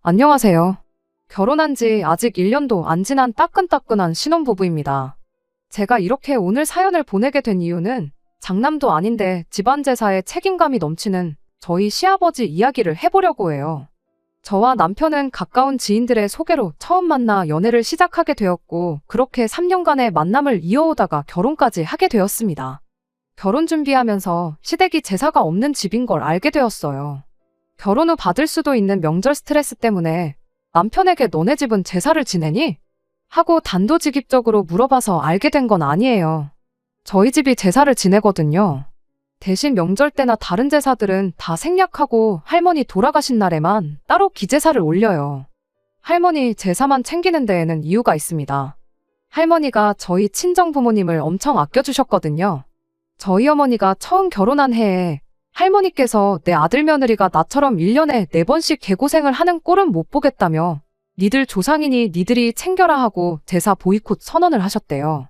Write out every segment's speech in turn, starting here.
안녕하세요. 결혼한 지 아직 1년도 안 지난 따끈따끈한 신혼부부입니다. 제가 이렇게 오늘 사연을 보내게 된 이유는 장남도 아닌데 집안 제사에 책임감이 넘치는 저희 시아버지 이야기를 해보려고 해요. 저와 남편은 가까운 지인들의 소개로 처음 만나 연애를 시작하게 되었고, 그렇게 3년간의 만남을 이어오다가 결혼까지 하게 되었습니다. 결혼 준비하면서 시댁이 제사가 없는 집인 걸 알게 되었어요. 결혼 후 받을 수도 있는 명절 스트레스 때문에 남편에게 너네 집은 제사를 지내니? 하고 단도직입적으로 물어봐서 알게 된 건 아니에요. 저희 집이 제사를 지내거든요. 대신 명절 때나 다른 제사들은 다 생략하고 할머니 돌아가신 날에만 따로 기제사를 올려요. 할머니 제사만 챙기는 데에는 이유가 있습니다. 할머니가 저희 친정 부모님을 엄청 아껴주셨거든요. 저희 어머니가 처음 결혼한 해에 할머니께서 내 아들 며느리가 나처럼 1년에 4번씩 개고생을 하는 꼴은 못 보겠다며 니들 조상이니 니들이 챙겨라 하고 제사 보이콧 선언을 하셨대요.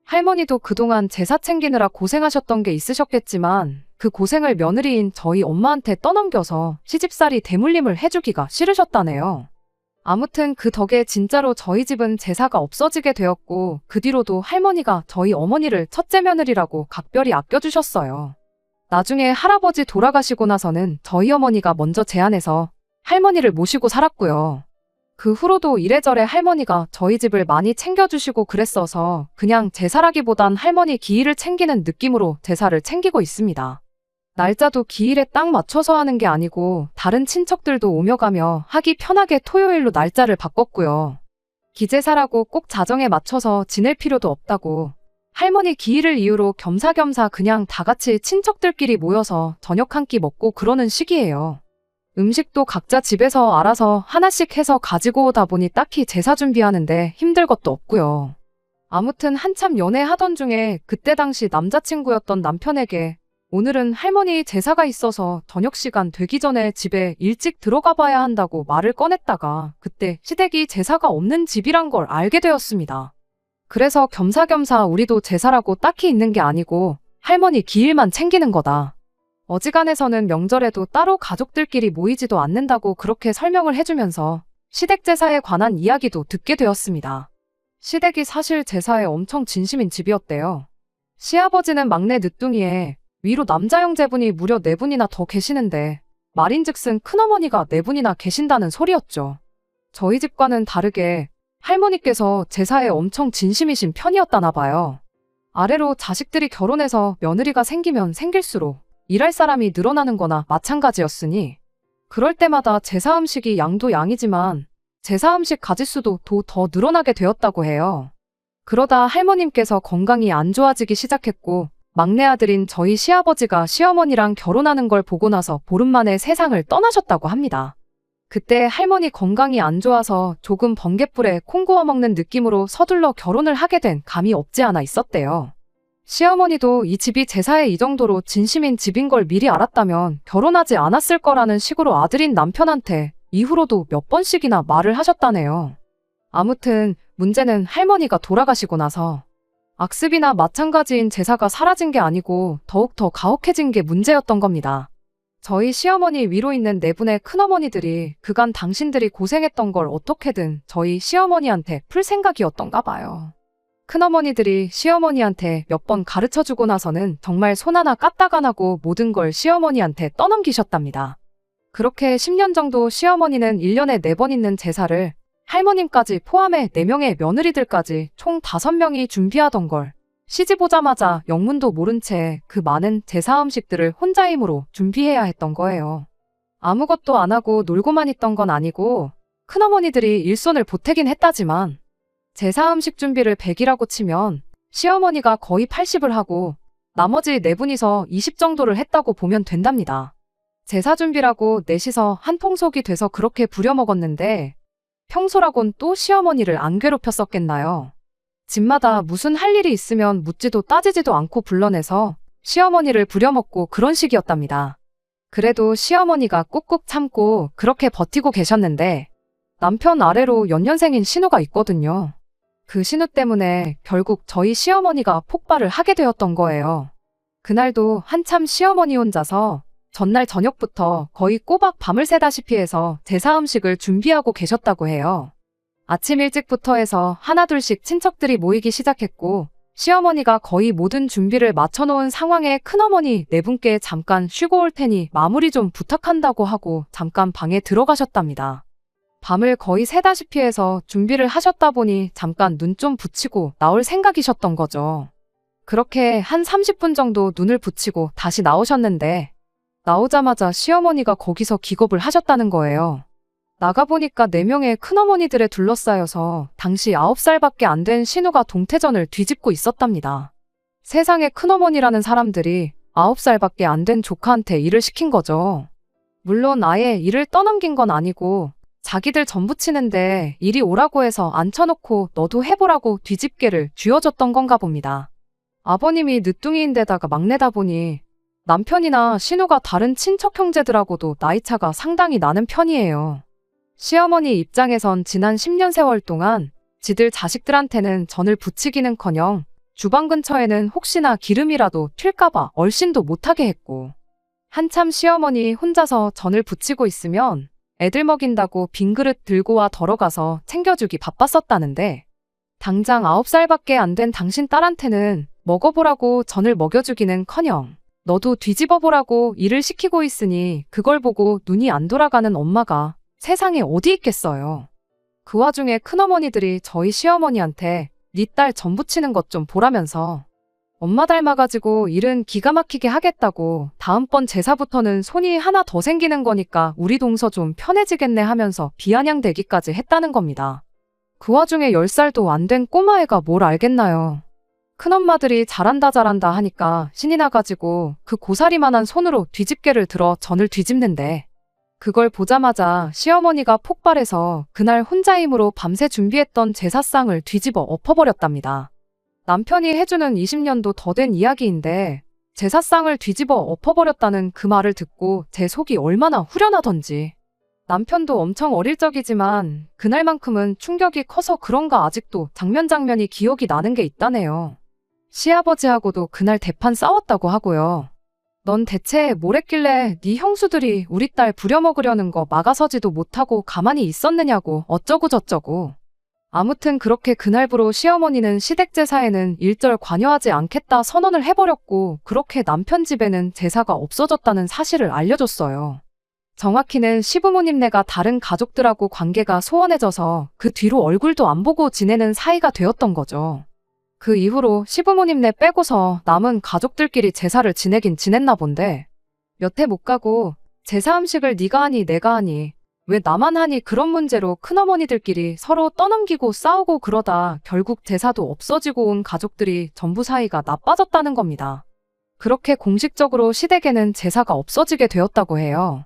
할머니도 그동안 제사 챙기느라 고생하셨던 게 있으셨겠지만 그 고생을 며느리인 저희 엄마한테 떠넘겨서 시집살이 대물림을 해주기가 싫으셨다네요. 아무튼 그 덕에 진짜로 저희 집은 제사가 없어지게 되었고, 그 뒤로도 할머니가 저희 어머니를 첫째 며느리라고 각별히 아껴주셨어요. 나중에 할아버지 돌아가시고 나서는 저희 어머니가 먼저 제안해서 할머니를 모시고 살았고요. 그 후로도 이래저래 할머니가 저희 집을 많이 챙겨주시고 그랬어서 그냥 제사라기보단 할머니 기일을 챙기는 느낌으로 제사를 챙기고 있습니다. 날짜도 기일에 딱 맞춰서 하는 게 아니고 다른 친척들도 오며 가며 하기 편하게 토요일로 날짜를 바꿨고요. 기제사라고 꼭 자정에 맞춰서 지낼 필요도 없다고, 할머니 기일을 이유로 겸사겸사 그냥 다 같이 친척들끼리 모여서 저녁 한 끼 먹고 그러는 시기예요. 음식도 각자 집에서 알아서 하나씩 해서 가지고 오다 보니 딱히 제사 준비하는데 힘들 것도 없고요. 아무튼 한참 연애하던 중에 그때 당시 남자친구였던 남편에게 오늘은 할머니 제사가 있어서 저녁 시간 되기 전에 집에 일찍 들어가 봐야 한다고 말을 꺼냈다가 그때 시댁이 제사가 없는 집이란 걸 알게 되었습니다. 그래서 겸사겸사 우리도 제사라고 딱히 있는 게 아니고 할머니 기일만 챙기는 거다. 어지간해서는 명절에도 따로 가족들끼리 모이지도 않는다고 그렇게 설명을 해주면서 시댁 제사에 관한 이야기도 듣게 되었습니다. 시댁이 사실 제사에 엄청 진심인 집이었대요. 시아버지는 막내 늦둥이에 위로 남자 형제분이 무려 4분이나 더 계시는데 말인즉슨 큰어머니가 4분이나 계신다는 소리였죠. 저희 집과는 다르게 할머니께서 제사에 엄청 진심이신 편이었다나 봐요. 아래로 자식들이 결혼해서 며느리가 생기면 생길수록 일할 사람이 늘어나는 거나 마찬가지였으니 그럴 때마다 제사 음식이 양도 양이지만 제사 음식 가짓수도 더 늘어나게 되었다고 해요. 그러다 할머님께서 건강이 안 좋아지기 시작했고 막내 아들인 저희 시아버지가 시어머니랑 결혼하는 걸 보고 나서 보름 만에 세상을 떠나셨다고 합니다. 그때 할머니 건강이 안 좋아서 조금 번갯불에 콩 구워 먹는 느낌으로 서둘러 결혼을 하게 된 감이 없지 않아 있었대요. 시어머니도 이 집이 제사에 이 정도로 진심인 집인 걸 미리 알았다면 결혼하지 않았을 거라는 식으로 아들인 남편한테 이후로도 몇 번씩이나 말을 하셨다네요. 아무튼 문제는 할머니가 돌아가시고 나서 악습이나 마찬가지인 제사가 사라진 게 아니고 더욱 더 가혹해진 게 문제였던 겁니다. 저희 시어머니 위로 있는 4분의 큰어머니들이 그간 당신들이 고생했던 걸 어떻게든 저희 시어머니한테 풀 생각이었던가 봐요. 큰어머니들이 시어머니한테 몇 번 가르쳐주고 나서는 정말 손 하나 까딱 안 하고 모든 걸 시어머니한테 떠넘기셨답니다. 그렇게 10년 정도 시어머니는 1년에 4번 있는 제사를 할머님까지 포함해 4명의 며느리들까지 총 5명이 준비하던 걸 시집 오자마자 영문도 모른 채 그 많은 제사 음식들을 혼자 힘으로 준비해야 했던 거예요. 아무것도 안 하고 놀고만 있던 건 아니고 큰어머니들이 일손을 보태긴 했다지만 제사 음식 준비를 100이라고 치면 시어머니가 거의 80을 하고 나머지 4분이서 20 정도를 했다고 보면 된답니다. 제사 준비라고 넷이서 한 통속이 돼서 그렇게 부려먹었는데 평소라곤 또 시어머니를 안 괴롭혔었겠나요? 집마다 무슨 할 일이 있으면 묻지도 따지지도 않고 불러내서 시어머니를 부려먹고 그런 식이었답니다. 그래도 시어머니가 꾹꾹 참고 그렇게 버티고 계셨는데 남편 아래로 연년생인 신우가 있거든요. 그 신우 때문에 결국 저희 시어머니가 폭발을 하게 되었던 거예요. 그날도 한참 시어머니 혼자서 전날 저녁부터 거의 꼬박 밤을 새다시피 해서 제사 음식을 준비하고 계셨다고 해요. 아침 일찍부터 해서 하나둘씩 친척들이 모이기 시작했고 시어머니가 거의 모든 준비를 마쳐놓은 상황에 큰어머니 네 분께 잠깐 쉬고 올 테니 마무리 좀 부탁한다고 하고 잠깐 방에 들어가셨답니다. 밤을 거의 새다시피 해서 준비를 하셨다 보니 잠깐 눈 좀 붙이고 나올 생각이셨던 거죠. 그렇게 한 30분 정도 눈을 붙이고 다시 나오셨는데 나오자마자 시어머니가 거기서 기겁을 하셨다는 거예요. 나가보니까 4명의 큰어머니들에 둘러싸여서 당시 9살밖에 안 된 신우가 동태전을 뒤집고 있었답니다. 세상에 큰어머니라는 사람들이 9살밖에 안 된 조카한테 일을 시킨 거죠. 물론 아예 일을 떠넘긴 건 아니고 자기들 전부 치는데 이리 오라고 해서 앉혀놓고 너도 해보라고 뒤집개를 쥐어줬던 건가 봅니다. 아버님이 늦둥이인데다가 막내다 보니 남편이나 신우가 다른 친척 형제들하고도 나이차가 상당히 나는 편이에요. 시어머니 입장에선 지난 10년 세월 동안 지들 자식들한테는 전을 부치기는커녕 주방 근처에는 혹시나 기름이라도 튈까봐 얼씬도 못하게 했고 한참 시어머니 혼자서 전을 부치고 있으면 애들 먹인다고 빈 그릇 들고 와 덜어가서 챙겨주기 바빴었다는데 당장 9살밖에 안 된 당신 딸한테는 먹어보라고 전을 먹여주기는커녕 너도 뒤집어보라고 일을 시키고 있으니 그걸 보고 눈이 안 돌아가는 엄마가 세상에 어디 있겠어요. 그 와중에 큰어머니들이 저희 시어머니한테 네 딸 전 부치는 것 좀 보라면서 엄마 닮아가지고 일은 기가 막히게 하겠다고 다음번 제사부터는 손이 하나 더 생기는 거니까 우리 동서 좀 편해지겠네 하면서 비아냥대기까지 했다는 겁니다. 그 와중에 10살도 안 된 꼬마애가 뭘 알겠나요. 큰엄마들이 잘한다 하니까 신이 나가지고 그 고사리만한 손으로 뒤집개를 들어 전을 뒤집는데 그걸 보자마자 시어머니가 폭발해서 그날 혼자 힘으로 밤새 준비했던 제사상을 뒤집어 엎어버렸답니다. 남편이 해주는 20년도 더 된 이야기인데 제사상을 뒤집어 엎어버렸다는 그 말을 듣고 제 속이 얼마나 후련하던지. 남편도 엄청 어릴 적이지만 그날만큼은 충격이 커서 그런가 아직도 장면이 기억이 나는 게 있다네요. 시아버지하고도 그날 대판 싸웠다고 하고요. 넌 대체 뭘 했길래 네 형수들이 우리 딸 부려먹으려는 거 막아서지도 못하고 가만히 있었느냐고 어쩌고 저쩌고. 아무튼 그렇게 그날부로 시어머니는 시댁 제사에는 일절 관여하지 않겠다 선언을 해버렸고 그렇게 남편 집에는 제사가 없어졌다는 사실을 알려줬어요. 정확히는 시부모님네가 다른 가족들하고 관계가 소원해져서 그 뒤로 얼굴도 안 보고 지내는 사이가 되었던 거죠. 그 이후로 시부모님네 빼고서 남은 가족들끼리 제사를 지내긴 지냈나 본데 몇 해 못 가고 제사 음식을 네가 하니 내가 하니 왜 나만 하니 그런 문제로 큰어머니들끼리 서로 떠넘기고 싸우고 그러다 결국 제사도 없어지고 온 가족들이 전부 사이가 나빠졌다는 겁니다. 그렇게 공식적으로 시댁에는 제사가 없어지게 되었다고 해요.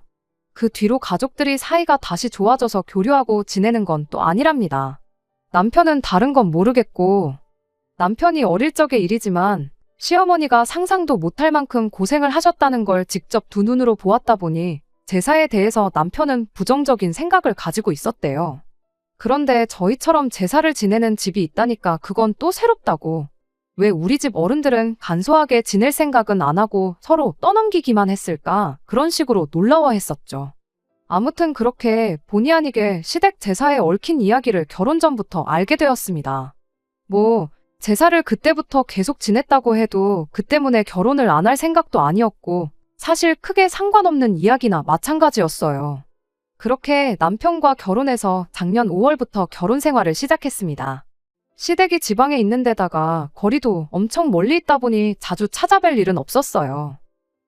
그 뒤로 가족들이 사이가 다시 좋아져서 교류하고 지내는 건 또 아니랍니다. 남편은 다른 건 모르겠고 남편이 어릴 적의 일이지만 시어머니가 상상도 못할 만큼 고생을 하셨다는 걸 직접 두 눈으로 보았다 보니 제사에 대해서 남편은 부정적인 생각을 가지고 있었대요. 그런데 저희처럼 제사를 지내는 집이 있다니까 그건 또 새롭다고. 왜 우리 집 어른들은 간소하게 지낼 생각은 안 하고 서로 떠넘기기만 했을까? 그런 식으로 놀라워했었죠. 아무튼 그렇게 본의 아니게 시댁 제사에 얽힌 이야기를 결혼 전부터 알게 되었습니다. 제사를 그때부터 계속 지냈다고 해도 그 때문에 결혼을 안 할 생각도 아니었고 사실 크게 상관없는 이야기나 마찬가지였어요. 그렇게 남편과 결혼해서 작년 5월부터 결혼 생활을 시작했습니다. 시댁이 지방에 있는 데다가 거리도 엄청 멀리 있다 보니 자주 찾아뵐 일은 없었어요.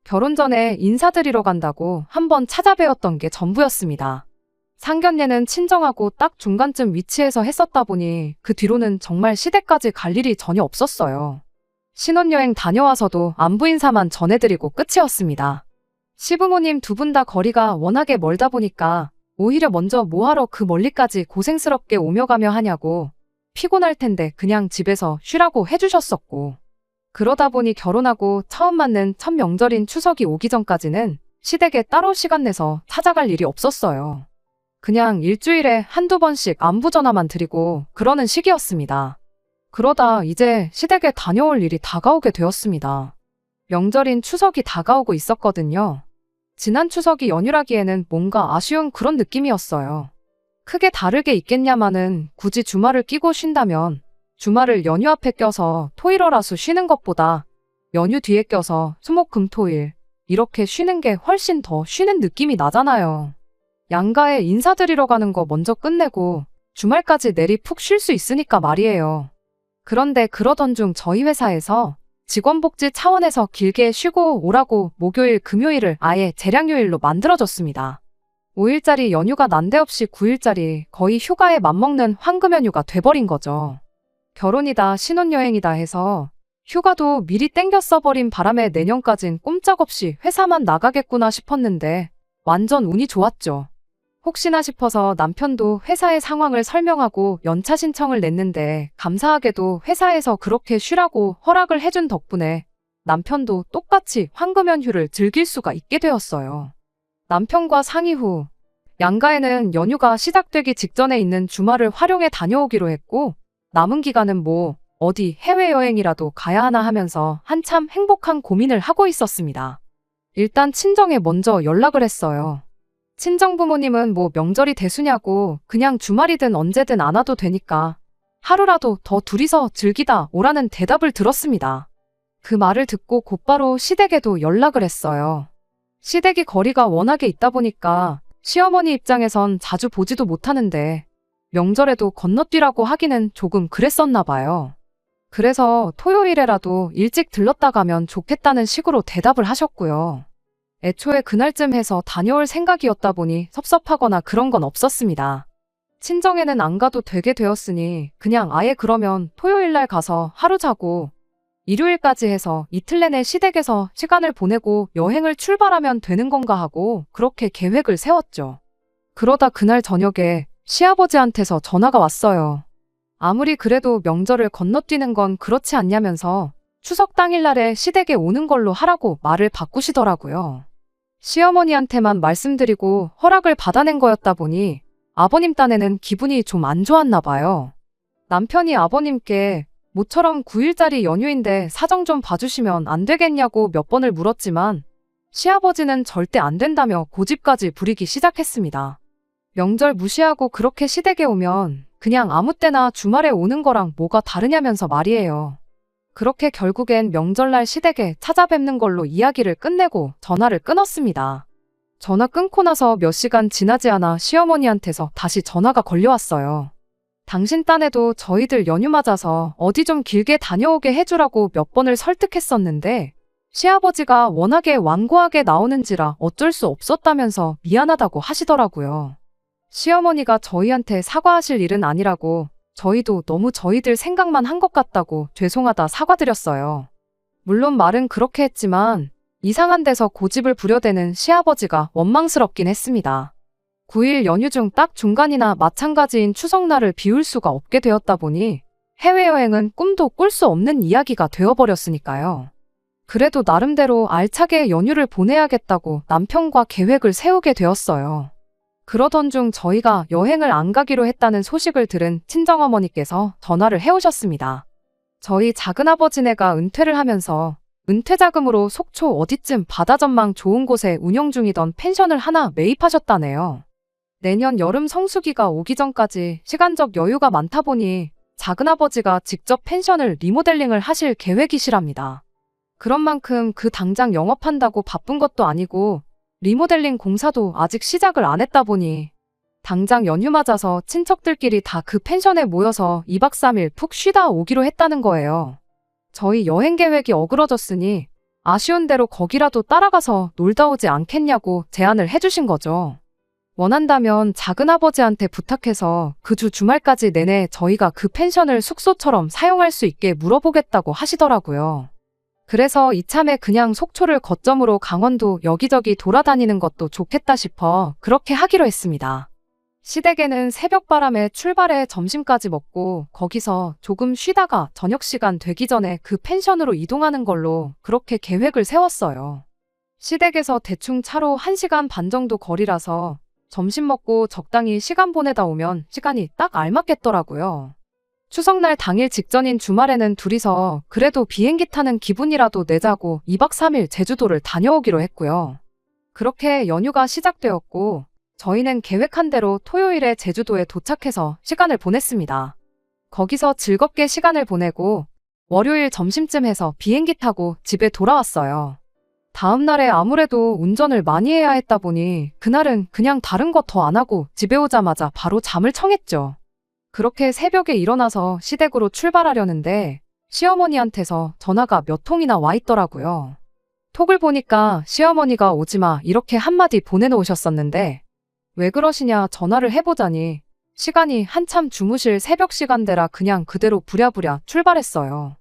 결혼 전에 인사드리러 간다고 한번 찾아뵈었던 게 전부였습니다. 상견례는 친정하고 딱 중간쯤 위치해서 했었다 보니 그 뒤로는 정말 시댁까지 갈 일이 전혀 없었어요. 신혼여행 다녀와서도 안부 인사만 전해드리고 끝이었습니다. 시부모님 두 분 다 거리가 워낙에 멀다 보니까 오히려 먼저 뭐하러 그 멀리까지 고생스럽게 오며 가며 하냐고 피곤할 텐데 그냥 집에서 쉬라고 해주셨었고 그러다 보니 결혼하고 처음 맞는 첫 명절인 추석이 오기 전까지는 시댁에 따로 시간 내서 찾아갈 일이 없었어요. 그냥 일주일에 한두 번씩 안부 전화만 드리고 그러는 시기였습니다. 그러다 이제 시댁에 다녀올 일이 다가오게 되었습니다. 명절인 추석이 다가오고 있었거든요. 지난 추석이 연휴라기에는 뭔가 아쉬운 그런 느낌이었어요. 크게 다르게 있겠냐마는 굳이 주말을 끼고 쉰다면 주말을 연휴 앞에 껴서 토일월화수 쉬는 것보다 연휴 뒤에 껴서 수목금토일 이렇게 쉬는 게 훨씬 더 쉬는 느낌이 나잖아요. 양가에 인사드리러 가는 거 먼저 끝내고 주말까지 내리 푹 쉴 수 있으니까 말이에요. 그런데 그러던 중 저희 회사에서 직원복지 차원에서 길게 쉬고 오라고 목요일, 금요일을 아예 재량휴일로 만들어줬습니다. 5일짜리 연휴가 난데없이 9일짜리 거의 휴가에 맞먹는 황금 연휴가 돼버린 거죠. 결혼이다 신혼여행이다 해서 휴가도 미리 땡겨 써버린 바람에 내년까진 꼼짝없이 회사만 나가겠구나 싶었는데 완전 운이 좋았죠. 혹시나 싶어서 남편도 회사의 상황을 설명하고 연차 신청을 냈는데 감사하게도 회사에서 그렇게 쉬라고 허락을 해준 덕분에 남편도 똑같이 황금 연휴를 즐길 수가 있게 되었어요. 남편과 상의 후 양가에는 연휴가 시작되기 직전에 있는 주말을 활용해 다녀오기로 했고 남은 기간은 뭐 어디 해외여행이라도 가야 하나 하면서 한참 행복한 고민을 하고 있었습니다. 일단 친정에 먼저 연락을 했어요. 친정 부모님은 뭐 명절이 대수냐고 그냥 주말이든 언제든 안 와도 되니까 하루라도 더 둘이서 즐기다 오라는 대답을 들었습니다. 그 말을 듣고 곧바로 시댁에도 연락을 했어요. 시댁이 거리가 워낙에 있다 보니까 시어머니 입장에선 자주 보지도 못하는데 명절에도 건너뛰라고 하기는 조금 그랬었나 봐요. 그래서 토요일에라도 일찍 들렀다 가면 좋겠다는 식으로 대답을 하셨고요. 애초에 그날쯤 해서 다녀올 생각이었다 보니 섭섭하거나 그런 건 없었습니다. 친정에는 안 가도 되게 되었으니 그냥 아예 그러면 토요일날 가서 하루 자고 일요일까지 해서 이틀 내내 시댁에서 시간을 보내고 여행을 출발하면 되는 건가 하고 그렇게 계획을 세웠죠. 그러다 그날 저녁에 시아버지한테서 전화가 왔어요. 아무리 그래도 명절을 건너뛰는 건 그렇지 않냐면서 추석 당일날에 시댁에 오는 걸로 하라고 말을 바꾸시더라고요. 시어머니한테만 말씀드리고 허락을 받아낸 거였다 보니 아버님 딴에는 기분이 좀 안 좋았나 봐요. 남편이 아버님께 모처럼 9일짜리 연휴인데 사정 좀 봐주시면 안 되겠냐고 몇 번을 물었지만 시아버지는 절대 안 된다며 고집까지 부리기 시작했습니다. 명절 무시하고 그렇게 시댁에 오면 그냥 아무 때나 주말에 오는 거랑 뭐가 다르냐면서 말이에요. 그렇게 결국엔 명절날 시댁에 찾아뵙는 걸로 이야기를 끝내고 전화를 끊었습니다. 전화 끊고 나서 몇 시간 지나지 않아 시어머니한테서 다시 전화가 걸려왔어요. 당신 딴에도 저희들 연휴 맞아서 어디 좀 길게 다녀오게 해주라고 몇 번을 설득했었는데 시아버지가 워낙에 완고하게 나오는지라 어쩔 수 없었다면서 미안하다고 하시더라고요. 시어머니가 저희한테 사과하실 일은 아니라고 저희도 너무 저희들 생각만 한 것 같다고 죄송하다 사과드렸어요. 물론 말은 그렇게 했지만 이상한 데서 고집을 부려대는 시아버지가 원망스럽긴 했습니다. 9일 연휴 중 딱 중간이나 마찬가지인 추석날을 비울 수가 없게 되었다 보니 해외여행은 꿈도 꿀 수 없는 이야기가 되어버렸으니까요. 그래도 나름대로 알차게 연휴를 보내야겠다고 남편과 계획을 세우게 되었어요. 그러던 중 저희가 여행을 안 가기로 했다는 소식을 들은 친정어머니께서 전화를 해오셨습니다. 저희 작은아버지네가 은퇴를 하면서 은퇴자금으로 속초 어디쯤 바다전망 좋은 곳에 운영 중이던 펜션을 하나 매입하셨다네요. 내년 여름 성수기가 오기 전까지 시간적 여유가 많다 보니 작은아버지가 직접 펜션을 리모델링을 하실 계획이시랍니다. 그런 만큼 그 당장 영업한다고 바쁜 것도 아니고 리모델링 공사도 아직 시작을 안 했다 보니 당장 연휴 맞아서 친척들끼리 다 그 펜션에 모여서 2박 3일 푹 쉬다 오기로 했다는 거예요. 저희 여행 계획이 어그러졌으니 아쉬운 대로 거기라도 따라가서 놀다 오지 않겠냐고 제안을 해주신 거죠. 원한다면 작은아버지한테 부탁해서 그 주 주말까지 내내 저희가 그 펜션을 숙소처럼 사용할 수 있게 물어보겠다고 하시더라고요. 그래서 이참에 그냥 속초를 거점으로 강원도 여기저기 돌아다니는 것도 좋겠다 싶어 그렇게 하기로 했습니다. 시댁에는 새벽바람에 출발해 점심까지 먹고 거기서 조금 쉬다가 저녁시간 되기 전에 그 펜션으로 이동하는 걸로 그렇게 계획을 세웠어요. 시댁에서 대충 차로 1시간 반 정도 거리라서 점심 먹고 적당히 시간 보내다 오면 시간이 딱 알맞겠더라고요. 추석날 당일 직전인 주말에는 둘이서 그래도 비행기 타는 기분이라도 내자고 2박 3일 제주도를 다녀오기로 했고요. 그렇게 연휴가 시작되었고 저희는 계획한 대로 토요일에 제주도에 도착해서 시간을 보냈습니다. 거기서 즐겁게 시간을 보내고 월요일 점심쯤 해서 비행기 타고 집에 돌아왔어요. 다음 날에 아무래도 운전을 많이 해야 했다 보니 그날은 그냥 다른 거 더 안 하고 집에 오자마자 바로 잠을 청했죠. 그렇게 새벽에 일어나서 시댁으로 출발하려는데 시어머니한테서 전화가 몇 통이나 와 있더라고요. 톡을 보니까 시어머니가 오지마 이렇게 한마디 보내놓으셨었는데 왜 그러시냐 전화를 해보자니 시간이 한참 주무실 새벽 시간대라 그냥 그대로 부랴부랴 출발했어요.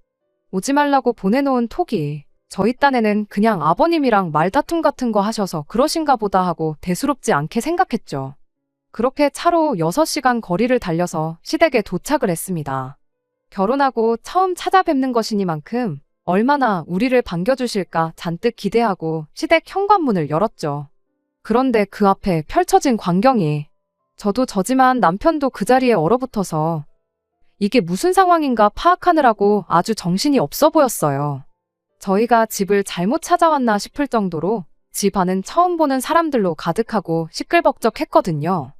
오지 말라고 보내놓은 톡이 저희 딴에는 그냥 아버님이랑 말다툼 같은 거 하셔서 그러신가 보다 하고 대수롭지 않게 생각했죠. 그렇게 차로 6시간 거리를 달려서 시댁에 도착을 했습니다. 결혼하고 처음 찾아뵙는 것이니만큼 얼마나 우리를 반겨주실까 잔뜩 기대하고 시댁 현관문을 열었죠. 그런데 그 앞에 펼쳐진 광경이 저도 저지만 남편도 그 자리에 얼어붙어서 이게 무슨 상황인가 파악하느라고 아주 정신이 없어 보였어요. 저희가 집을 잘못 찾아왔나 싶을 정도로 집 안은 처음 보는 사람들로 가득하고 시끌벅적했거든요.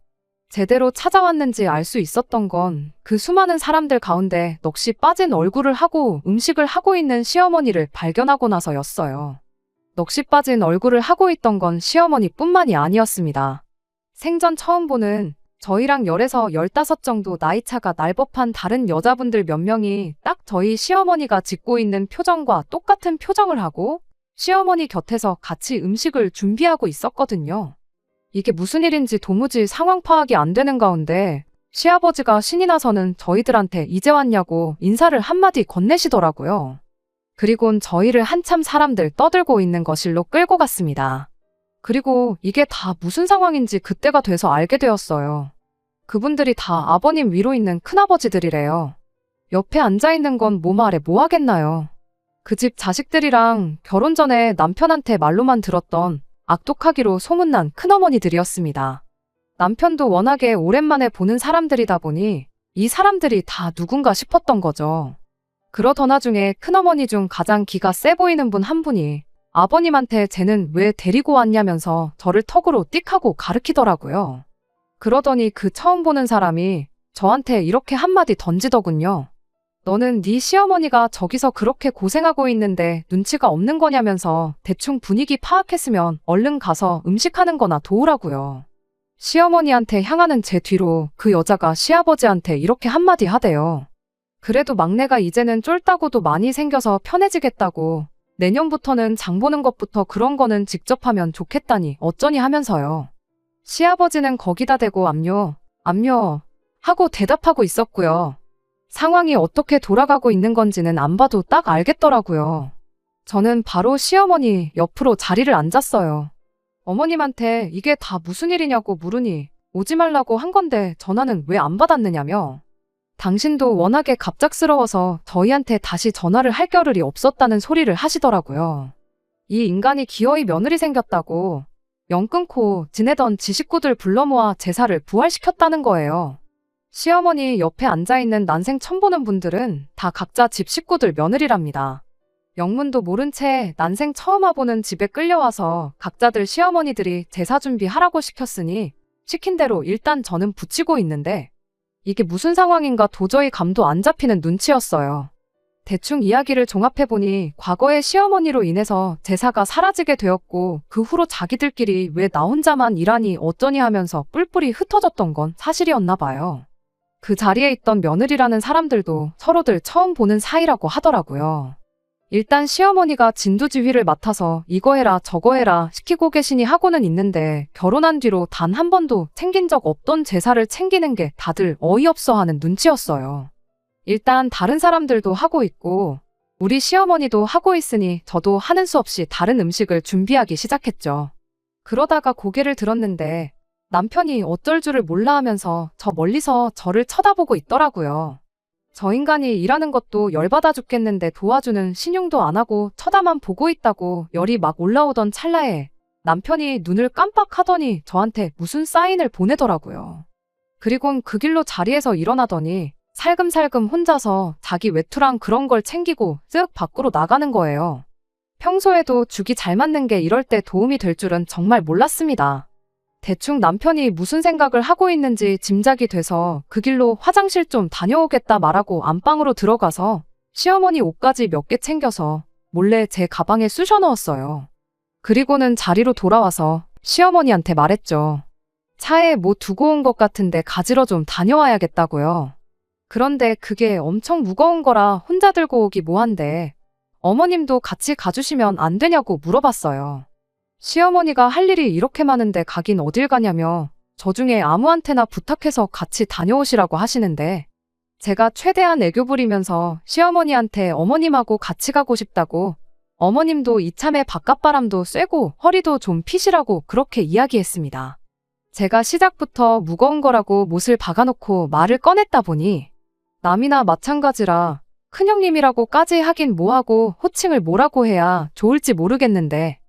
제대로 찾아왔는지 알 수 있었던 건 그 수많은 사람들 가운데 넋이 빠진 얼굴을 하고 음식을 하고 있는 시어머니를 발견하고 나서였어요. 넋이 빠진 얼굴을 하고 있던 건 시어머니뿐만이 아니었습니다. 생전 처음 보는 저희랑 10에서 15 정도 나이차가 날 법한 다른 여자분들 몇 명이 딱 저희 시어머니가 짓고 있는 표정과 똑같은 표정을 하고 시어머니 곁에서 같이 음식을 준비하고 있었거든요. 이게 무슨 일인지 도무지 상황 파악이 안 되는 가운데 시아버지가 신이 나서는 저희들한테 이제 왔냐고 인사를 한마디 건네시더라고요. 그리곤 저희를 한참 사람들 떠들고 있는 거실로 끌고 갔습니다. 그리고 이게 다 무슨 상황인지 그때가 돼서 알게 되었어요. 그분들이 다 아버님 위로 있는 큰아버지들이래요. 옆에 앉아있는 건 몸 아래 뭐 하겠나요. 그 집 자식들이랑 결혼 전에 남편한테 말로만 들었던 악독하기로 소문난 큰어머니들이었습니다. 남편도 워낙에 오랜만에 보는 사람들이다 보니 이 사람들이 다 누군가 싶었던 거죠. 그러던 와중에 큰어머니 중 가장 기가 세 보이는 분 한 분이 아버님한테 쟤는 왜 데리고 왔냐면서 저를 턱으로 띡 하고 가르치더라고요. 그러더니 그 처음 보는 사람이 저한테 이렇게 한마디 던지더군요. 너는 네 시어머니가 저기서 그렇게 고생하고 있는데 눈치가 없는 거냐면서 대충 분위기 파악했으면 얼른 가서 음식하는 거나 도우라고요. 시어머니한테 향하는 제 뒤로 그 여자가 시아버지한테 이렇게 한마디 하대요. 그래도 막내가 이제는 쫄따구도 많이 생겨서 편해지겠다고 내년부터는 장 보는 것부터 그런 거는 직접 하면 좋겠다니 어쩌니 하면서요. 시아버지는 거기다 대고 압류 하고 대답하고 있었고요. 상황이 어떻게 돌아가고 있는 건지는 안 봐도 딱 알겠더라고요. 저는 바로 시어머니 옆으로 자리를 앉았어요. 어머님한테 이게 다 무슨 일이냐고 물으니 오지 말라고 한 건데 전화는 왜 안 받았느냐며 당신도 워낙에 갑작스러워서 저희한테 다시 전화를 할 겨를이 없었다는 소리를 하시더라고요. 이 인간이 기어이 며느리 생겼다고 영 끊고 지내던 지 식구들 불러 모아 제사를 부활시켰다는 거예요. 시어머니 옆에 앉아있는 난생 처음 보는 분들은 다 각자 집 식구들 며느리랍니다. 영문도 모른 채 난생 처음 와보는 집에 끌려와서 각자들 시어머니들이 제사 준비하라고 시켰으니 시킨 대로 일단 저는 붙이고 있는데 이게 무슨 상황인가 도저히 감도 안 잡히는 눈치였어요. 대충 이야기를 종합해보니 과거에 시어머니로 인해서 제사가 사라지게 되었고 그 후로 자기들끼리 왜 나 혼자만 일하니 어쩌니 하면서 뿔뿔이 흩어졌던 건 사실이었나 봐요. 그 자리에 있던 며느리라는 사람들도 서로들 처음 보는 사이라고 하더라고요. 일단 시어머니가 진두지휘를 맡아서 이거 해라 저거 해라 시키고 계시니 하고는 있는데 결혼한 뒤로 단 한 번도 챙긴 적 없던 제사를 챙기는 게 다들 어이없어 하는 눈치였어요. 일단 다른 사람들도 하고 있고 우리 시어머니도 하고 있으니 저도 하는 수 없이 다른 음식을 준비하기 시작했죠. 그러다가 고개를 들었는데 남편이 어쩔 줄을 몰라 하면서 저 멀리서 저를 쳐다보고 있더라고요. 저 인간이 일하는 것도 열받아 죽겠는데 도와주는 신용도 안 하고 쳐다만 보고 있다고 열이 막 올라오던 찰나에 남편이 눈을 깜빡하더니 저한테 무슨 사인을 보내더라고요. 그리곤 그 길로 자리에서 일어나더니 살금살금 혼자서 자기 외투랑 그런 걸 챙기고 쓱 밖으로 나가는 거예요. 평소에도 죽이 잘 맞는 게 이럴 때 도움이 될 줄은 정말 몰랐습니다. 대충 남편이 무슨 생각을 하고 있는지 짐작이 돼서 그 길로 화장실 좀 다녀오겠다 말하고 안방으로 들어가서 시어머니 옷까지 몇 개 챙겨서 몰래 제 가방에 쑤셔 넣었어요. 그리고는 자리로 돌아와서 시어머니한테 말했죠. 차에 뭐 두고 온 것 같은데 가지러 좀 다녀와야겠다고요. 그런데 그게 엄청 무거운 거라 혼자 들고 오기 뭐한데 어머님도 같이 가주시면 안 되냐고 물어봤어요. 시어머니가 할 일이 이렇게 많은데 가긴 어딜 가냐며 저 중에 아무한테나 부탁해서 같이 다녀오시라고 하시는데 제가 최대한 애교 부리면서 시어머니한테 어머님하고 같이 가고 싶다고 어머님도 이참에 바깥바람도 쐬고 허리도 좀 피시라고 그렇게 이야기했습니다. 제가 시작부터 무거운 거라고 못을 박아놓고 말을 꺼냈다 보니 남이나 마찬가지라 큰형님이라고까지 하긴 뭐하고 호칭을 뭐라고 해야 좋을지 모르겠는데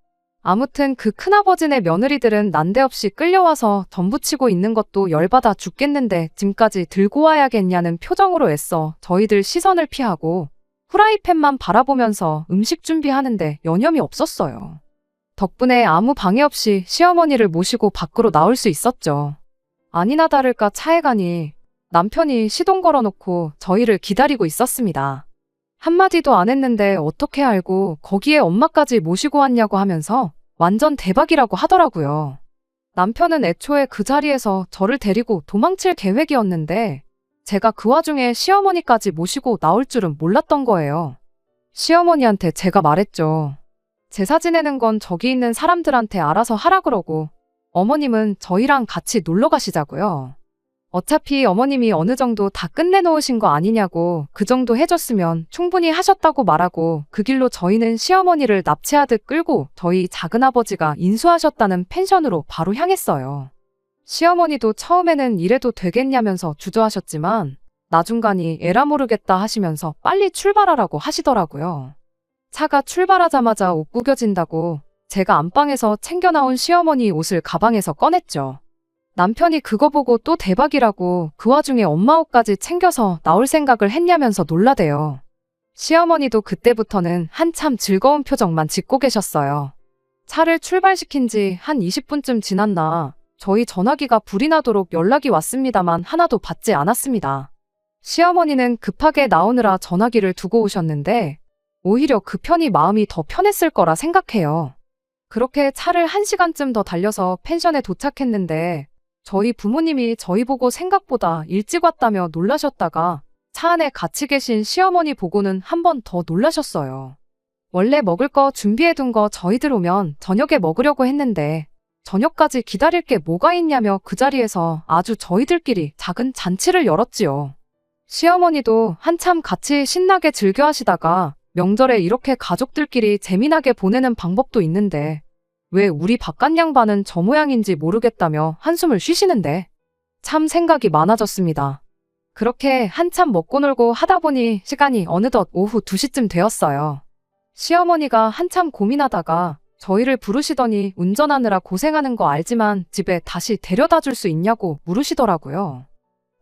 아무튼 그 큰아버지네 며느리들은 난데없이 끌려와서 덤붙이고 있는 것도 열받아 죽겠는데 짐까지 들고 와야겠냐는 표정으로 애써 저희들 시선을 피하고 후라이팬만 바라보면서 음식 준비하는데 여념이 없었어요. 덕분에 아무 방해 없이 시어머니를 모시고 밖으로 나올 수 있었죠. 아니나 다를까 차에 가니 남편이 시동 걸어놓고 저희를 기다리고 있었습니다. 한마디도 안 했는데 어떻게 알고 거기에 엄마까지 모시고 왔냐고 하면서 완전 대박이라고 하더라고요. 남편은 애초에 그 자리에서 저를 데리고 도망칠 계획이었는데 제가 그 와중에 시어머니까지 모시고 나올 줄은 몰랐던 거예요. 시어머니한테 제가 말했죠. 제사 지내는 건 저기 있는 사람들한테 알아서 하라 그러고 어머님은 저희랑 같이 놀러 가시자고요. 어차피 어머님이 어느 정도 다 끝내놓으신 거 아니냐고 그 정도 해줬으면 충분히 하셨다고 말하고 그 길로 저희는 시어머니를 납치하듯 끌고 저희 작은아버지가 인수하셨다는 펜션으로 바로 향했어요. 시어머니도 처음에는 이래도 되겠냐면서 주저하셨지만 나중간이 에라 모르겠다 하시면서 빨리 출발하라고 하시더라고요. 차가 출발하자마자 옷 구겨진다고 제가 안방에서 챙겨나온 시어머니 옷을 가방에서 꺼냈죠. 남편이 그거 보고 또 대박이라고 그 와중에 엄마 옷까지 챙겨서 나올 생각을 했냐면서 놀라대요. 시어머니도 그때부터는 한참 즐거운 표정만 짓고 계셨어요. 차를 출발시킨 지 한 20분쯤 지났나 저희 전화기가 불이 나도록 연락이 왔습니다만 하나도 받지 않았습니다. 시어머니는 급하게 나오느라 전화기를 두고 오셨는데 오히려 그 편이 마음이 더 편했을 거라 생각해요. 그렇게 차를 1시간쯤 더 달려서 펜션에 도착했는데 저희 부모님이 저희 보고 생각보다 일찍 왔다며 놀라셨다가 차 안에 같이 계신 시어머니 보고는 한 번 더 놀라셨어요. 원래 먹을 거 준비해둔 거 저희들 오면 저녁에 먹으려고 했는데 저녁까지 기다릴 게 뭐가 있냐며 그 자리에서 아주 저희들끼리 작은 잔치를 열었지요. 시어머니도 한참 같이 신나게 즐겨 하시다가 명절에 이렇게 가족들끼리 재미나게 보내는 방법도 있는데 왜 우리 바깥 양반은 저 모양인지 모르겠다며 한숨을 쉬시는데 참 생각이 많아졌습니다. 그렇게 한참 먹고 놀고 하다 보니 시간이 어느덧 오후 2시쯤 되었어요. 시어머니가 한참 고민하다가 저희를 부르시더니 운전하느라 고생하는 거 알지만 집에 다시 데려다 줄 수 있냐고 물으시더라고요.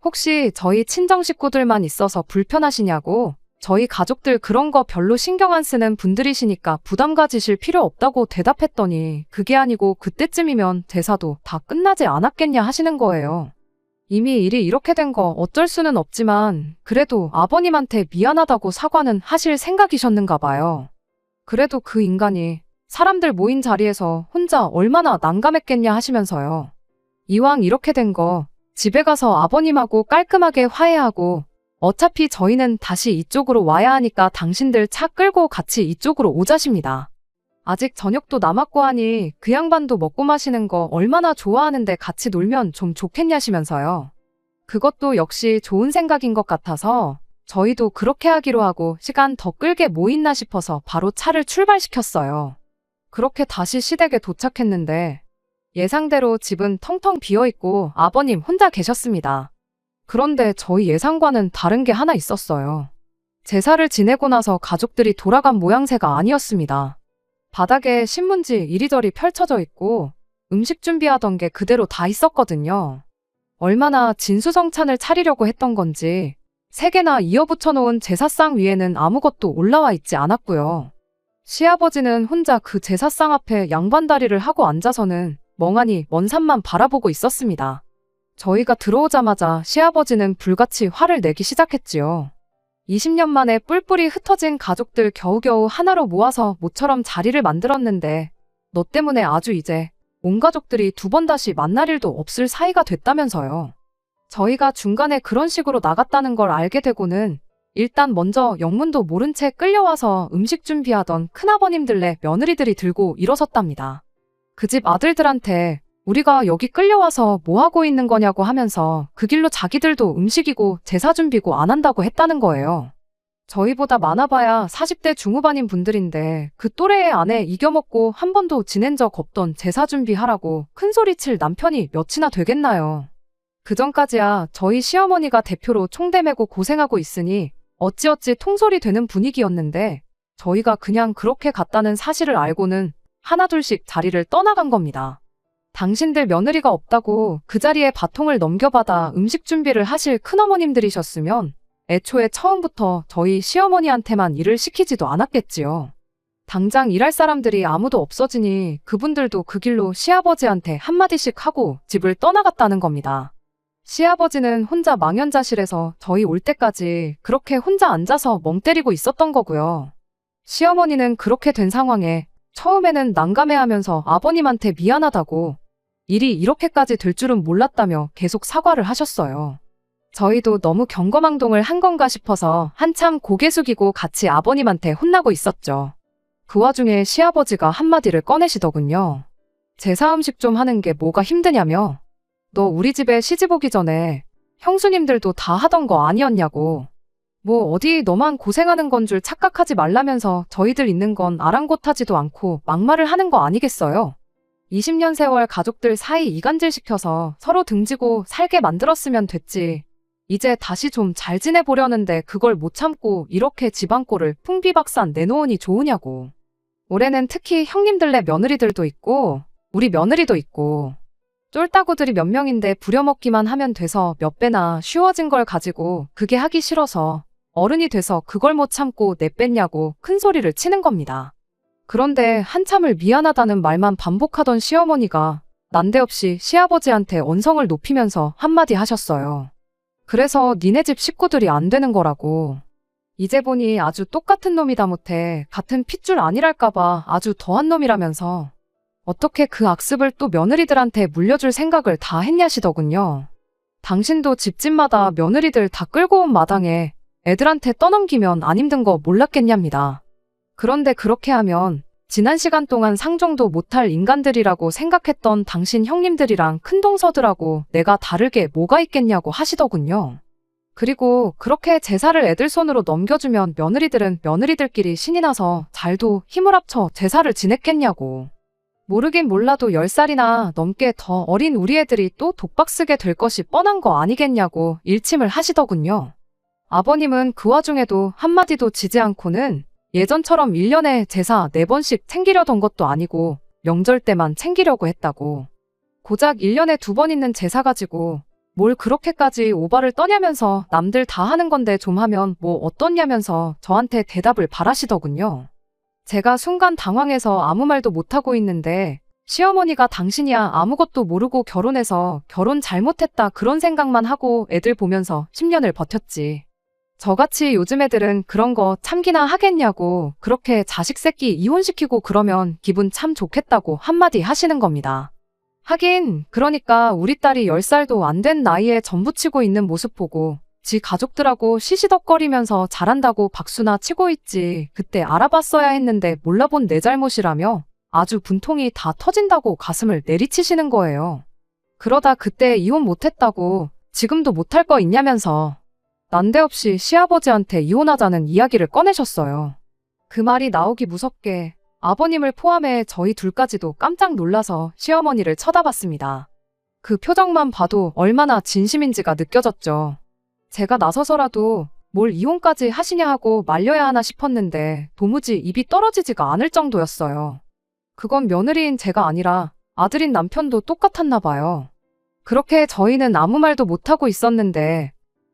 혹시 저희 친정 식구들만 있어서 불편하시냐고 저희 가족들 그런 거 별로 신경 안 쓰는 분들이시니까 부담 가지실 필요 없다고 대답했더니 그게 아니고 그때쯤이면 제사도 다 끝나지 않았겠냐 하시는 거예요. 이미 일이 이렇게 된 거 어쩔 수는 없지만 그래도 아버님한테 미안하다고 사과는 하실 생각이셨는가 봐요. 그래도 그 인간이 사람들 모인 자리에서 혼자 얼마나 난감했겠냐 하시면서요. 이왕 이렇게 된 거 집에 가서 아버님하고 깔끔하게 화해하고 어차피 저희는 다시 이쪽으로 와야 하니까 당신들 차 끌고 같이 이쪽으로 오자십니다. 아직 저녁도 남았고 하니 그 양반도 먹고 마시는 거 얼마나 좋아하는데 같이 놀면 좀 좋겠냐시면서요. 그것도 역시 좋은 생각인 것 같아서 저희도 그렇게 하기로 하고 시간 더 끌게 뭐 있나 싶어서 바로 차를 출발시켰어요. 그렇게 다시 시댁에 도착했는데 예상대로 집은 텅텅 비어있고 아버님 혼자 계셨습니다. 그런데 저희 예상과는 다른 게 하나 있었어요. 제사를 지내고 나서 가족들이 돌아간 모양새가 아니었습니다. 바닥에 신문지 이리저리 펼쳐져 있고 음식 준비하던 게 그대로 다 있었거든요. 얼마나 진수성찬을 차리려고 했던 건지 3개나 이어붙여 놓은 제사상 위에는 아무것도 올라와 있지 않았고요. 시아버지는 혼자 그 제사상 앞에 양반다리를 하고 앉아서는 멍하니 먼 산만 바라보고 있었습니다. 저희가 들어오자마자 시아버지는 불같이 화를 내기 시작했지요. 20년 만에 뿔뿔이 흩어진 가족들 겨우겨우 하나로 모아서 모처럼 자리를 만들었는데 너 때문에 아주 이제 온 가족들이 두 번 다시 만날 일도 없을 사이가 됐다면서요. 저희가 중간에 그런 식으로 나갔다는 걸 알게 되고는 일단 먼저 영문도 모른 채 끌려와서 음식 준비하던 큰아버님들네 며느리들이 들고 일어섰답니다. 그 집 아들들한테 우리가 여기 끌려와서 뭐 하고 있는 거냐고 하면서 그 길로 자기들도 음식이고 제사 준비고 안 한다고 했다는 거예요. 저희보다 많아봐야 40대 중후반인 분들인데 그 또래의 아내 이겨먹고 한 번도 지낸 적 없던 제사 준비하라고 큰소리칠 남편이 몇이나 되겠나요. 그전까지야 저희 시어머니가 대표로 총대 메고 고생하고 있으니 어찌어찌 통솔이 되는 분위기였는데 저희가 그냥 그렇게 갔다는 사실을 알고는 하나둘씩 자리를 떠나간 겁니다. 당신들 며느리가 없다고 그 자리에 바통을 넘겨받아 음식 준비를 하실 큰어머님들이셨으면 애초에 처음부터 저희 시어머니한테만 일을 시키지도 않았겠지요. 당장 일할 사람들이 아무도 없어지니 그분들도 그 길로 시아버지한테 한마디씩 하고 집을 떠나갔다는 겁니다. 시아버지는 혼자 망연자실해서 저희 올 때까지 그렇게 혼자 앉아서 멍 때리고 있었던 거고요. 시어머니는 그렇게 된 상황에 처음에는 난감해하면서 아버님한테 미안하다고 일이 이렇게까지 될 줄은 몰랐다며 계속 사과를 하셨어요. 저희도 너무 경거망동을 한 건가 싶어서 한참 고개 숙이고 같이 아버님한테 혼나고 있었죠. 그 와중에 시아버지가 한마디를 꺼내시더군요. 제사 음식 좀 하는 게 뭐가 힘드냐며. 너 우리 집에 시집 오기 전에 형수님들도 다 하던 거 아니었냐고. 뭐 어디 너만 고생하는 건 줄 착각하지 말라면서 저희들 있는 건 아랑곳하지도 않고 막말을 하는 거 아니겠어요. 20년 세월 가족들 사이 이간질시켜서 서로 등지고 살게 만들었으면 됐지. 이제 다시 좀 잘 지내보려는데 그걸 못 참고 이렇게 집안꼴을 풍비박산 내놓으니 좋으냐고. 올해는 특히 형님들네 며느리들도 있고 우리 며느리도 있고 쫄따구들이 몇 명인데 부려먹기만 하면 돼서 몇 배나 쉬워진 걸 가지고 그게 하기 싫어서 어른이 돼서 그걸 못 참고 내뺐냐고 큰 소리를 치는 겁니다. 그런데 한참을 미안하다는 말만 반복하던 시어머니가 난데없이 시아버지한테 언성을 높이면서 한마디 하셨어요. 그래서 니네 집 식구들이 안 되는 거라고. 이제 보니 아주 똑같은 놈이다 못해 같은 핏줄 아니랄까봐 아주 더한 놈이라면서 어떻게 그 악습을 또 며느리들한테 물려줄 생각을 다 했냐시더군요. 당신도 집집마다 며느리들 다 끌고 온 마당에 애들한테 떠넘기면 안 힘든 거 몰랐겠냐입니다. 그런데 그렇게 하면 지난 시간 동안 상종도 못할 인간들이라고 생각했던 당신 형님들이랑 큰동서들하고 내가 다를 게 뭐가 있겠냐고 하시더군요. 그리고 그렇게 제사를 애들 손으로 넘겨주면 며느리들은 며느리들끼리 신이 나서 잘도 힘을 합쳐 제사를 지냈겠냐고. 모르긴 몰라도 10살이나 넘게 더 어린 우리 애들이 또 독박 쓰게 될 것이 뻔한 거 아니겠냐고 일침을 하시더군요. 아버님은 그 와중에도 한마디도 지지 않고는 예전처럼 1년에 제사 4번씩 챙기려던 것도 아니고 명절 때만 챙기려고 했다고. 고작 1년에 2번 있는 제사 가지고 뭘 그렇게까지 오바를 떠냐면서 남들 다 하는 건데 좀 하면 뭐 어떻냐면서 저한테 대답을 바라시더군요. 제가 순간 당황해서 아무 말도 못하고 있는데 시어머니가 당신이야 아무것도 모르고 결혼해서 결혼 잘못했다 그런 생각만 하고 애들 보면서 10년을 버텼지. 저같이 요즘 애들은 그런 거 참기나 하겠냐고 그렇게 자식 새끼 이혼시키고 그러면 기분 참 좋겠다고 한마디 하시는 겁니다. 하긴 그러니까 우리 딸이 10살도 안 된 나이에 전부치고 있는 모습 보고 지 가족들하고 시시덕거리면서 잘한다고 박수나 치고 있지 그때 알아봤어야 했는데 몰라본 내 잘못이라며 아주 분통이 다 터진다고 가슴을 내리치시는 거예요. 그러다 그때 이혼 못했다고 지금도 못할 거 있냐면서 난데없이 시아버지한테 이혼하자는 이야기를 꺼내셨어요. 그 말이 나오기 무섭게 아버님을 포함해 저희 둘까지도 깜짝 놀라서 시어머니를 쳐다봤습니다. 그 표정만 봐도 얼마나 진심인지가 느껴졌죠. 제가 나서서라도 뭘 이혼까지 하시냐 하고 말려야 하나 싶었는데 도무지 입이 떨어지지가 않을 정도였어요. 그건 며느리인 제가 아니라 아들인 남편도 똑같았나 봐요. 그렇게 저희는 아무 말도 못하고 있었는데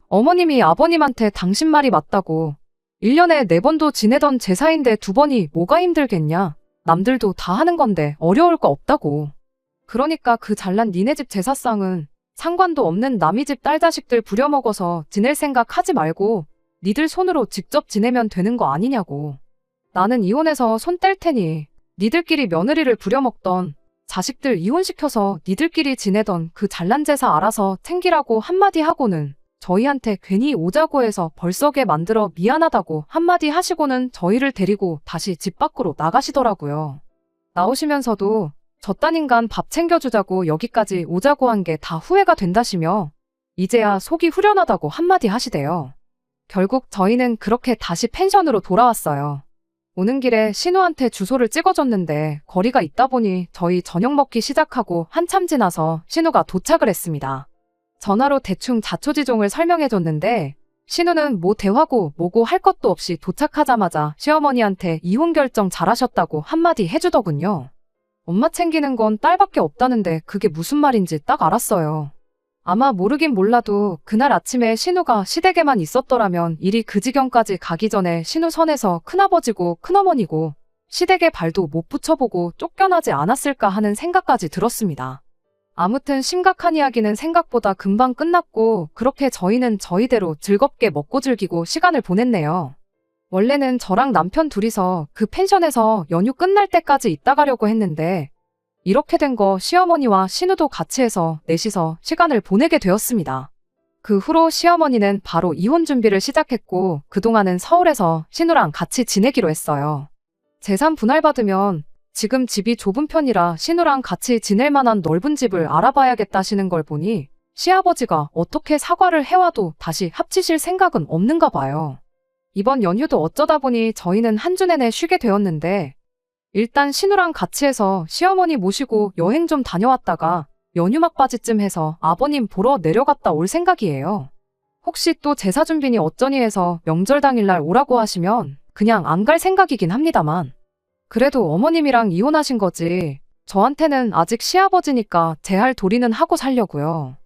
어머님이 아버님한테 당신 말이 맞다고 1년에 4번도 지내던 제사인데 2번이 뭐가 힘들겠냐. 남들도 다 하는 건데 어려울 거 없다고. 그러니까 그 잘난 니네 집 제사상은 상관도 없는 남의 집 딸 자식들 부려먹어서 지낼 생각 하지 말고 니들 손으로 직접 지내면 되는 거 아니냐고. 나는 이혼해서 손 뗄 테니 니들끼리 며느리를 부려먹던 자식들 이혼시켜서 니들끼리 지내던 그 잘난 제사 알아서 챙기라고 한마디 하고는 저희한테 괜히 오자고 해서 벌써게 만들어 미안하다고 한마디 하시고는 저희를 데리고 다시 집 밖으로 나가시더라고요. 나오시면서도 저딴 인간 밥 챙겨주자고 여기까지 오자고 한 게 다 후회가 된다시며 이제야 속이 후련하다고 한마디 하시대요. 결국 저희는 그렇게 다시 펜션으로 돌아왔어요. 오는 길에 신우한테 주소를 찍어줬는데 거리가 있다 보니 저희 저녁 먹기 시작하고 한참 지나서 신우가 도착을 했습니다. 전화로 대충 자초지종을 설명해줬는데 신우는 뭐 대화고 뭐고 할 것도 없이 도착하자마자 시어머니한테 이혼 결정 잘하셨다고 한마디 해주더군요. 엄마 챙기는 건 딸밖에 없다는데 그게 무슨 말인지 딱 알았어요. 아마 모르긴 몰라도 그날 아침에 신우가 시댁에만 있었더라면 일이 그 지경까지 가기 전에 신우 선에서 큰아버지고 큰어머니고 시댁에 발도 못 붙여보고 쫓겨나지 않았을까 하는 생각까지 들었습니다. 아무튼 심각한 이야기는 생각보다 금방 끝났고 그렇게 저희는 저희대로 즐겁게 먹고 즐기고 시간을 보냈네요. 원래는 저랑 남편 둘이서 그 펜션에서 연휴 끝날 때까지 있다 가려고 했는데 이렇게 된 거 시어머니와 신우도 같이 해서 넷이서 시간을 보내게 되었습니다. 그 후로 시어머니는 바로 이혼 준비를 시작했고 그동안은 서울에서 신우랑 같이 지내기로 했어요. 재산 분할 받으면 지금 집이 좁은 편이라 신우랑 같이 지낼 만한 넓은 집을 알아봐야겠다시는 걸 보니 시아버지가 어떻게 사과를 해와도 다시 합치실 생각은 없는가 봐요. 이번 연휴도 어쩌다 보니 저희는 한 주 내내 쉬게 되었는데 일단 신우랑 같이 해서 시어머니 모시고 여행 좀 다녀왔다가 연휴 막바지쯤 해서 아버님 보러 내려갔다 올 생각이에요. 혹시 또 제사 준비니 어쩌니 해서 명절 당일날 오라고 하시면 그냥 안 갈 생각이긴 합니다만 그래도 어머님이랑 이혼하신 거지 저한테는 아직 시아버지니까 제 할 도리는 하고 살려고요.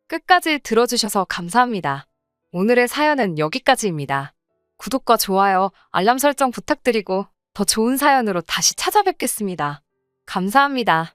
끝까지 들어주셔서 감사합니다. 오늘의 사연은 여기까지입니다. 구독과 좋아요, 알람 설정 부탁드리고 더 좋은 사연으로 다시 찾아뵙겠습니다. 감사합니다.